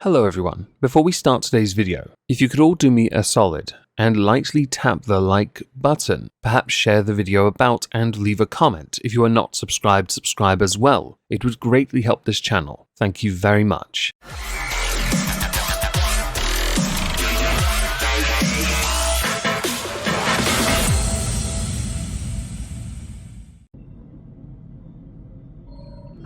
Hello everyone. Before we start today's video, if you could all do me a solid and lightly tap the like button, perhaps share the video about and leave a comment. If you are not subscribed, subscribe as well. It would greatly help this channel. Thank you very much.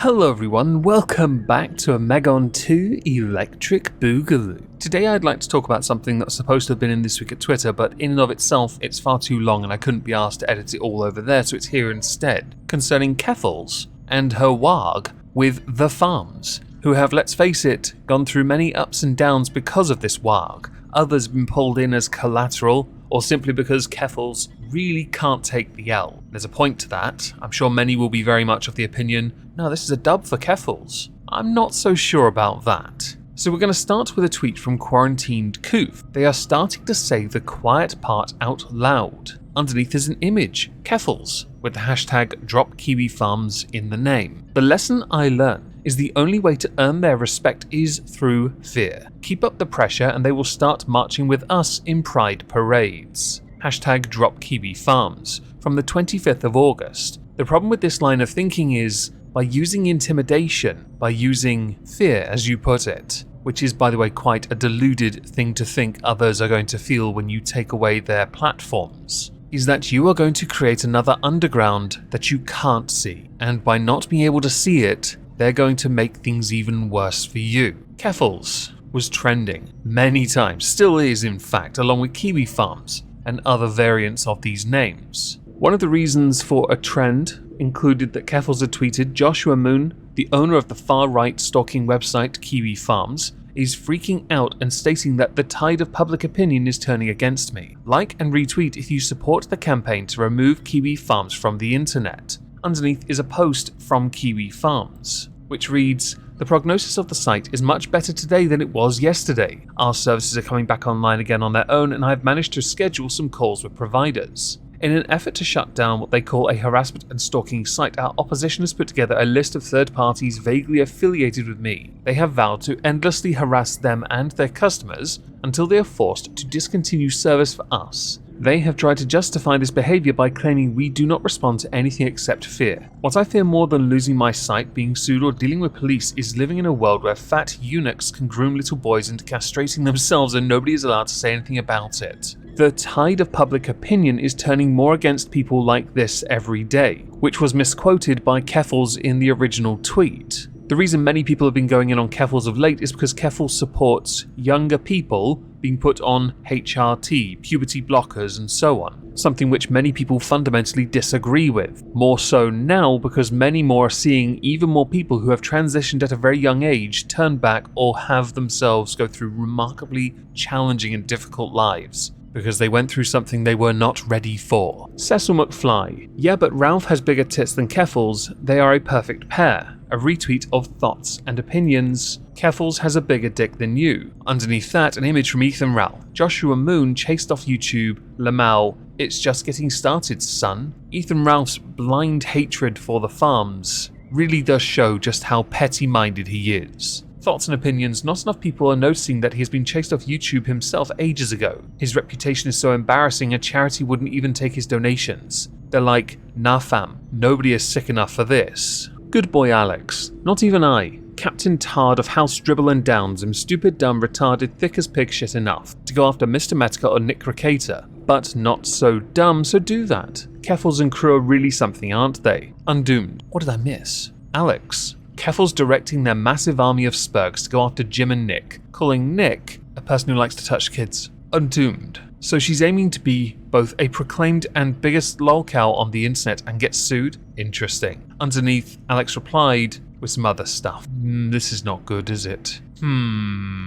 Hello everyone, welcome back to a Megon 2 Electric Boogaloo. Today I'd like to talk about something that's supposed to have been in This Week at Twitter, but in and of itself it's far too long and I couldn't be asked to edit it all over there, so it's here instead. Concerning Keffals and her WAAAGH with the farms, who have, let's face it, gone through many ups and downs because of this WAAAGH. Others have been pulled in as collateral, or simply because Keffals really can't take the L. There's a point to that. I'm sure many will be very much of the opinion, no, this is a dub for Keffals. I'm not so sure about that. So we're going to start with a tweet from Quarantined Coof. They are starting to say the quiet part out loud. Underneath is an image, Keffals, with the hashtag #DropKiwiFarms in the name. The lesson I learned is the only way to earn their respect is through fear. Keep up the pressure and they will start marching with us in pride parades. Hashtag #DropKiwiFarms from the 25th of August. The problem with this line of thinking is, by using intimidation, by using fear as you put it, which is by the way quite a deluded thing to think others are going to feel when you take away their platforms, is that you are going to create another underground that you can't see, and by not being able to see it, they're going to make things even worse for you. Keffals was trending many times, still is in fact, along with Kiwi Farms and other variants of these names. One of the reasons for a trend included that Keffals had tweeted, Joshua Moon, the owner of the far-right stalking website Kiwi Farms, is freaking out and stating that the tide of public opinion is turning against me. Like and retweet if you support the campaign to remove Kiwi Farms from the internet. Underneath is a post from Kiwi Farms, which reads, the prognosis of the site is much better today than it was yesterday. Our services are coming back online again on their own and I've managed to schedule some calls with providers. In an effort to shut down what they call a harassment and stalking site, our opposition has put together a list of third parties vaguely affiliated with me. They have vowed to endlessly harass them and their customers until they are forced to discontinue service for us. They have tried to justify this behavior by claiming we do not respond to anything except fear. What I fear more than losing my site, being sued or dealing with police is living in a world where fat eunuchs can groom little boys into castrating themselves and nobody is allowed to say anything about it. The tide of public opinion is turning more against people like this every day, which was misquoted by Keffals in the original tweet. The reason many people have been going in on Keffals of late is because Keffals supports younger people being put on HRT, puberty blockers and so on, something which many people fundamentally disagree with. More so now because many more are seeing even more people who have transitioned at a very young age turn back or have themselves go through remarkably challenging and difficult lives, because they went through something they were not ready for. Cecil McFly, yeah, but Ralph has bigger tits than Keffals, they are a perfect pair. A retweet of thoughts and opinions. Keffals has a bigger dick than you. Underneath that, an image from Ethan Ralph. Joshua Moon chased off YouTube. Lamau, it's just getting started, son. Ethan Ralph's blind hatred for the farms really does show just how petty-minded he is. Thoughts and opinions, not enough people are noticing that he has been chased off YouTube himself ages ago. His reputation is so embarrassing a charity wouldn't even take his donations. They're like, nah fam, nobody is sick enough for this. Good boy Alex, not even I, Captain Tard of House Dribble and Downs, am stupid, dumb, retarded, thick as pig shit enough to go after Mr. Metka or Nick Ricata, but not so dumb, so do that. Keffals and crew are really something, aren't they? Undoomed. What did I miss? Alex. Keffals directing their massive army of spurgs to go after Jim and Nick, calling Nick a person who likes to touch kids. Undoomed. So she's aiming to be both a proclaimed and biggest lolcow on the internet and get sued? Interesting. Underneath, Alex replied with some other stuff. This is not good, is it?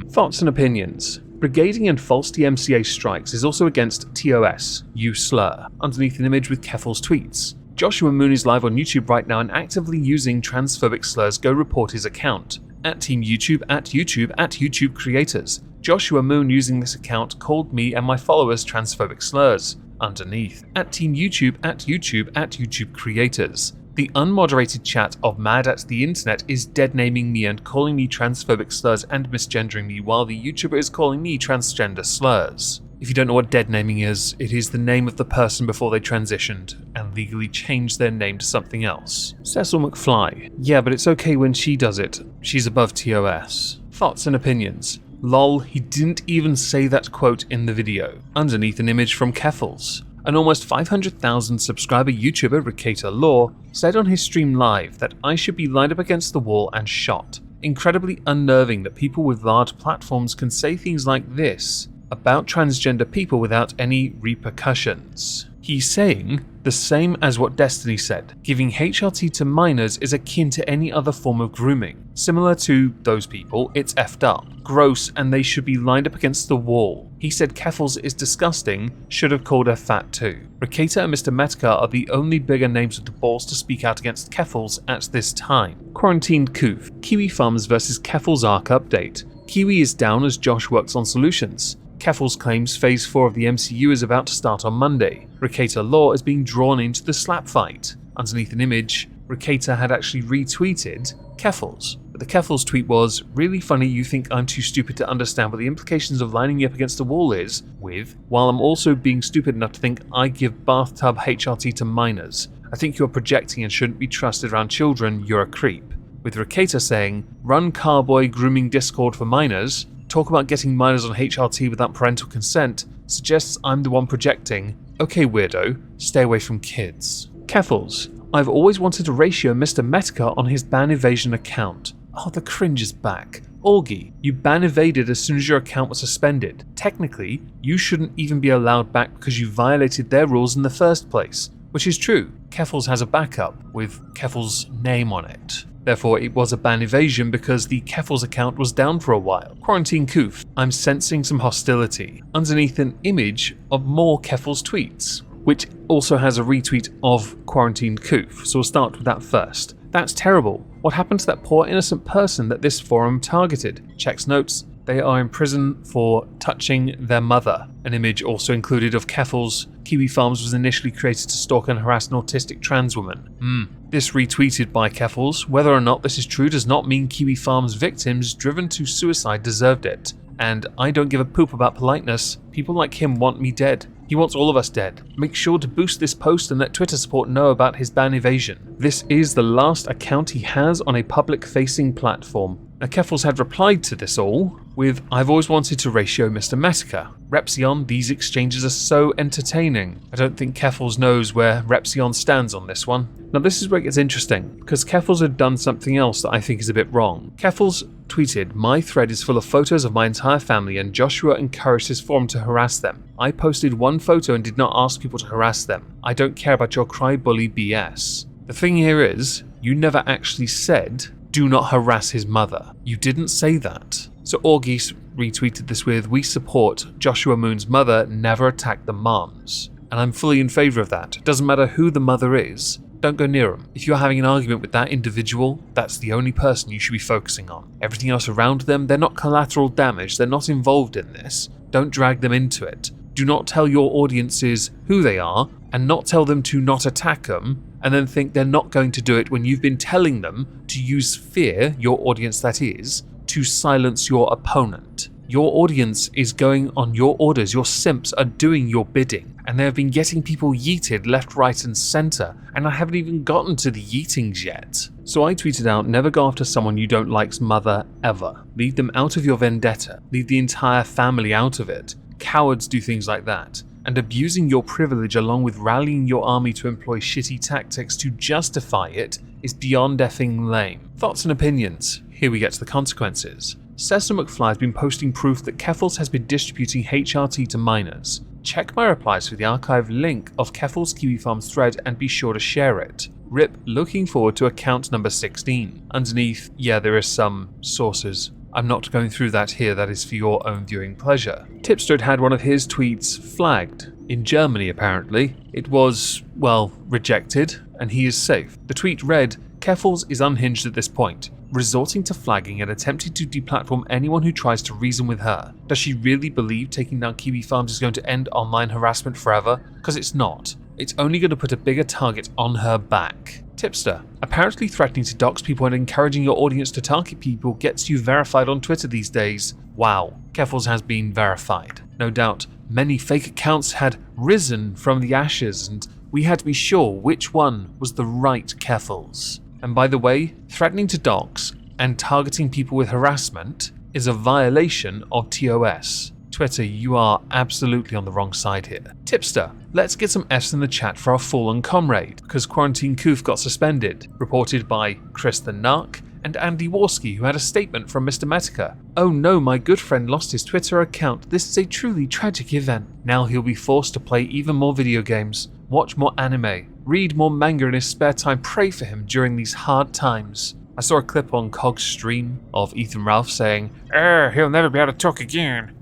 Thoughts and opinions. Brigading and false DMCA strikes is also against TOS, you slur. Underneath an image with Keffals tweets. Joshua Moon is live on YouTube right now and actively using transphobic slurs. Go report his account. At Team YouTube, at YouTube, at YouTube Creators. Joshua Moon using this account called me and my followers transphobic slurs. Underneath, at Team YouTube, at YouTube, at YouTube Creators. The unmoderated chat of Mad at the Internet is dead-naming me and calling me transphobic slurs and misgendering me, while the YouTuber is calling me transgender slurs. If you don't know what dead-naming is, it is the name of the person before they transitioned and legally changed their name to something else. Cecil McFly. Yeah, but it's okay when she does it. She's above TOS. Thoughts and opinions. Lol, he didn't even say that quote in the video. Underneath an image from Keffals. An almost 500,000 subscriber YouTuber, Keffals WAAAAGH, said on his stream live that I should be lined up against the wall and shot. Incredibly unnerving that people with large platforms can say things like this about transgender people without any repercussions. He's saying the same as what Destiny said. Giving HRT to minors is akin to any other form of grooming. Similar to those people, it's effed up, gross, and they should be lined up against the wall. He said Keffals is disgusting, should have called her fat too. WAAAGH and Mr. Metka are the only bigger names with the balls to speak out against Keffals at this time. Quarantined Koof. Kiwi Farms vs Keffals WAAAGH update. Kiwi is down as Josh works on solutions. Keffals claims Phase 4 of the MCU is about to start on Monday. WAAAGH is being drawn into the slap fight. Underneath an image, WAAAGH had actually retweeted Keffals. But the Keffals tweet was, "Really funny you think I'm too stupid to understand what the implications of lining me up against the wall is, with, while I'm also being stupid enough to think I give bathtub HRT to minors. I think you're projecting and shouldn't be trusted around children, you're a creep." With WAAAGH saying, "Run carboy grooming Discord for minors, talk about getting minors on HRT without parental consent, suggests I'm the one projecting. Okay weirdo, stay away from kids." Keffals. I've always wanted to ratio Mr. Metka on his ban evasion account. Oh, the cringe is back. WAAAGH, you ban evaded as soon as your account was suspended. Technically, you shouldn't even be allowed back because you violated their rules in the first place. Which is true. Keffals has a backup with Keffals' name on it. Therefore, it was a ban evasion because the Keffals account was down for a while. Quarantine Koof. I'm sensing some hostility. Underneath an image of more Keffals tweets, which also has a retweet of Quarantine Koof. So we'll start with that first. That's terrible. What happened to that poor innocent person that this forum targeted? Checks notes. They are in prison for touching their mother. An image also included of Keffals. Kiwi Farms was initially created to stalk and harass an autistic trans woman. This retweeted by Keffals. Whether or not this is true does not mean Kiwi Farms victims driven to suicide deserved it. And I don't give a poop about politeness. People like him want me dead. He wants all of us dead. Make sure to boost this post and let Twitter support know about his ban evasion. This is the last account he has on a public-facing platform. Now, Keffals had replied to this all with, "I've always wanted to ratio Mr. Metka. Repsion, these exchanges are so entertaining." I don't think Keffals knows where Repsion stands on this one. Now this is where it gets interesting, because Keffals had done something else that I think is a bit wrong. Keffals tweeted, "My thread is full of photos of my entire family and Joshua encouraged his forum to harass them. I posted one photo and did not ask people to harass them. I don't care about your cry bully BS." The thing here is, you never actually said, "Do not harass his mother." You didn't say that. So WAAAGH retweeted this with, "We support Joshua Moon's mother, never attack the moms." And I'm fully in favour of that. It doesn't matter who the mother is. Don't go near them. If you're having an argument with that individual, that's the only person you should be focusing on. Everything else around them, they're not collateral damage, they're not involved in this. Don't drag them into it. Do not tell your audiences who they are, and not tell them to not attack them, and then think they're not going to do it when you've been telling them to use fear, your audience that is, to silence your opponent. Your audience is going on your orders, your simps are doing your bidding. And they have been getting people yeeted left, right and centre, and I haven't even gotten to the yeetings yet. So I tweeted out, "Never go after someone you don't like's mother, ever. Leave them out of your vendetta. Leave the entire family out of it. Cowards do things like that. And abusing your privilege along with rallying your army to employ shitty tactics to justify it is beyond effing lame." Thoughts and opinions. Here we get to the consequences. Cecil McFly has been posting proof that Keffals has been distributing HRT to minors. Check my replies for the archive link of Keffals Kiwi Farms thread and be sure to share it. Rip, looking forward to account number 16. Underneath, yeah, there is some sources. I'm not going through that here, that is for your own viewing pleasure. Tipster had one of his tweets flagged. In Germany, apparently. It was, well, rejected, and he is safe. The tweet read, "Keffals is unhinged at this point, resorting to flagging and attempting to deplatform anyone who tries to reason with her. Does she really believe taking down Kiwi Farms is going to end online harassment forever? Because it's not. it's only going to put a bigger target on her back. Tipster. Apparently threatening to dox people and encouraging your audience to target people gets you verified on Twitter these days. Wow, Keffals has been verified. No doubt, many fake accounts had risen from the ashes and we had to be sure which one was the right Keffals. And by the way, threatening to dox and targeting people with harassment is a violation of TOS. Twitter, you are absolutely on the wrong side here. Tipster, let's get some Fs in the chat for our fallen comrade, because Quarantine Coof got suspended, reported by Chris the Narc and Andy Warski, who had a statement from Mr. Metica. Oh no, my good friend lost his Twitter account. This is a truly tragic event. Now he'll be forced to play even more video games, watch more anime, read more manga in his spare time, pray for him during these hard times. I saw a clip on Cog's stream of Ethan Ralph saying, he'll never be able to talk again.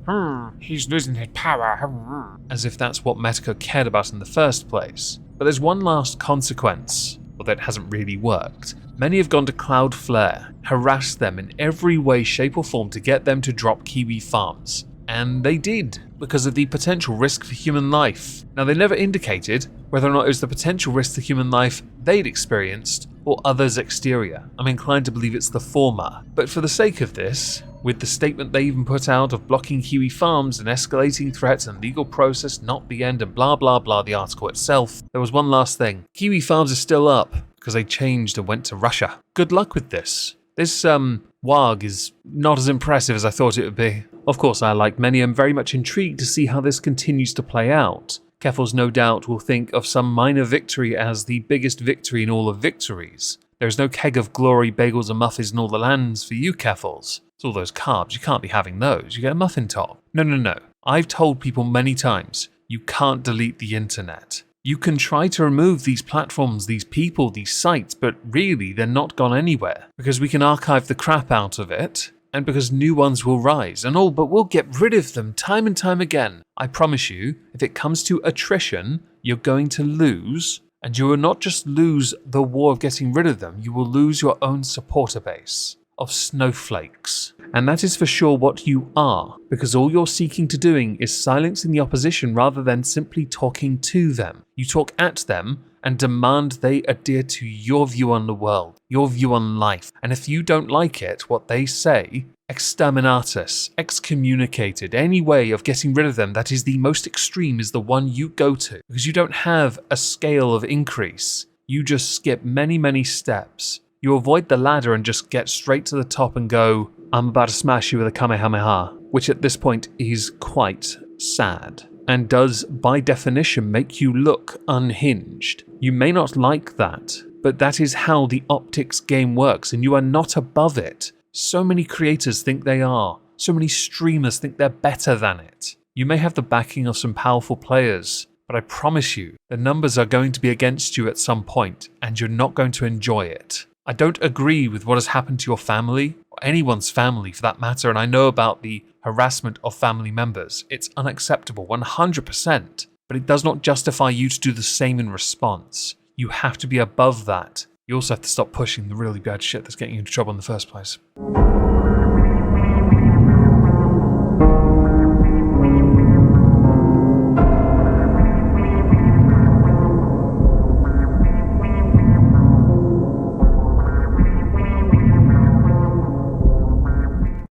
He's losing his power. As if that's what Metica cared about in the first place. But there's one last consequence. Well, that hasn't really worked. Many have gone to Cloudflare, harassed them in every way, shape or form to get them to drop Kiwi Farms. And they did, because of the potential risk for human life. Now, they never indicated whether or not it was the potential risk to human life they'd experienced or others' exterior. I'm inclined to believe it's the former. But for the sake of this, with the statement they even put out of blocking Kiwi Farms and escalating threats and legal process not the end and blah blah blah the article itself, there was one last thing. Kiwi Farms is still up because they changed and went to Russia. Good luck with this. This WAAAGH is not as impressive as I thought it would be. Of course, I, like many, am very much intrigued to see how this continues to play out. Keffals no doubt will think of some minor victory as the biggest victory in all of victories. There is no keg of glory, bagels and muffins in all the lands for you, Keffals. It's all those carbs, you can't be having those, you get a muffin top. No. I've told people many times, you can't delete the internet. You can try to remove these platforms, these people, these sites, but really they're not gone anywhere. Because we can archive the crap out of it, and because new ones will rise and all, but we'll get rid of them time and time again. I promise you, if it comes to attrition, you're going to lose, and you will not just lose the war of getting rid of them, you will lose your own supporter base of snowflakes. And that is for sure what you are, because all you're seeking to doing is silencing the opposition rather than simply talking to them. You talk at them and demand they adhere to your view on the world, your view on life. And if you don't like it, what they say, exterminatus, excommunicated, any way of getting rid of them that is the most extreme is the one you go to. Because you don't have a scale of increase. You just skip many steps. You avoid the ladder and just get straight to the top and go, I'm about to smash you with a Kamehameha, which at this point is quite sad. And does, by definition, make you look unhinged. You may not like that, but that is how the optics game works, and you are not above it. So many creators think they are. So many streamers think they're better than it. You may have the backing of some powerful players, but I promise you, the numbers are going to be against you at some point, and you're not going to enjoy it. I don't agree with what has happened to your family, or anyone's family for that matter, and I know about the harassment of family members. It's unacceptable, 100%, but it does not justify you to do the same in response. You have to be above that. You also have to stop pushing the really bad shit that's getting you into trouble in the first place.